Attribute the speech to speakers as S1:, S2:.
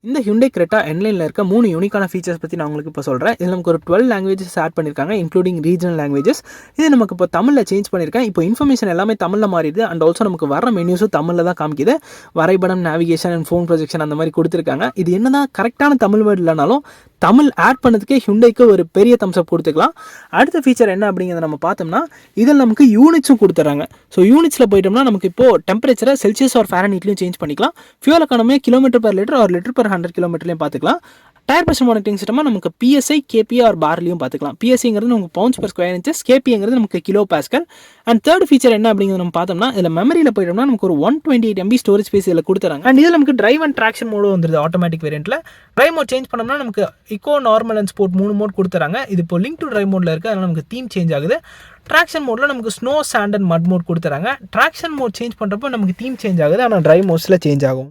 S1: இந்த Hyundai Creta N-Lineல இருக்க 3 யூனிக்கான ஃபீச்சர்ஸ் பற்றி நான் உங்களுக்கு இப்போ சொல்கிறேன். இதில் நமக்கு ஒரு 12 லாங்குவேஜஸ் ஆட் பண்ணியிருக்காங்க, இன்க்ளூடிங் ரீஜனல் லாங்குவேஜஸ். இது நமக்கு இப்போ தமிழில் சேஞ்ச் பண்ணியிருக்கேன். இப்போ இன்ஃபர்மேஷன் எல்லாமே தமிழில் மாறிடுது. அண்ட் ஆல்சோ நமக்கு வர மெனியூஸும் தமிழில் தான் காமிக்குது. வரைபடம், நேவிகேஷன் அண்ட் ஃபோன் ப்ரொஜெக்ஷன் அந்த மாதிரி கொடுத்துருக்காங்க. இது என்ன தான் கரெக்டான தமிழ் வேர்டு இல்லைனாலும் தமிழ் ஆட் பண்ணதுக்கே Hyundaiக்கு ஒரு பெரிய தம்ஸ்அப் கொடுத்துக்கலாம். அடுத்த ஃபீச்சர் என்ன அப்படிங்கிறத நம்ம பார்த்தோம்னா, இதில் நமக்கு யூனிட்ஸும் கொடுத்துறாங்க. ஸோ யூனிட்ஸில் போயிட்டோம்னா நமக்கு இப்போது டெம்பரேச்சரை செல்சியஸ் ஆர் ஃபாரன்ஹீட்லையும் சேஞ்ச் பண்ணிக்கலாம். ஃபியூல் எக்கானமியை kilometre per litre or litre per 100 கிலோமீட்டர்லையும் பார்த்துக்கலாம். டயர் பிரஷர் மானிட்டரிங் சிஸ்டமாக நமக்கு PSI, KPA ஆர் பார்லையும் பார்த்துக்கலாம். PSIங்கிறது நமக்கு பவுண்ட்ஸ் per ஸ்கொயர் இன்ச்சஸ், KPங்கிறது நமக்கு kilo pascal. And third feature என்ன அப்படிங்கிறது நம்ம பார்த்தோம்னா, இதில் மெமரியில் போயிட்டோம்னா நமக்கு ஒரு 128 MB ஸ்டோரேஜ் ஸ்பேஸ் இதில் கொடுத்துறாங்க. அண்ட் இதில் நமக்கு டிரைவ் அண்ட் ட்ராக்ஷன் மோடு வந்துருது ஆட்டோமேட்டிக் வேரியண்ட்டில். டிரைவ் மோட் சேஞ்ச் பண்ணோம்னா நமக்கு eco, normal and sport 3 mode கொடுத்துறாங்க. இது இப்போ லிங்க் டு டிரைவ் மோடில் இருக்குது, அதனால் நமக்கு தீம் சேஞ்ச் ஆகுது. ட்ராக்ஷன் மோடில் நமக்கு ஸ்னோ, சாண்ட் அண்ட் மட் மோட் கொடுத்துறாங்க. ட்ராக்ஷன் மோட் சேஞ்ச் பண்ணுறப்போ நமக்கு தீம் சேஞ்ச் ஆகுது, ஆனால் டிரைவ் மோட்ஸில் சேஞ்ச் ஆகும்.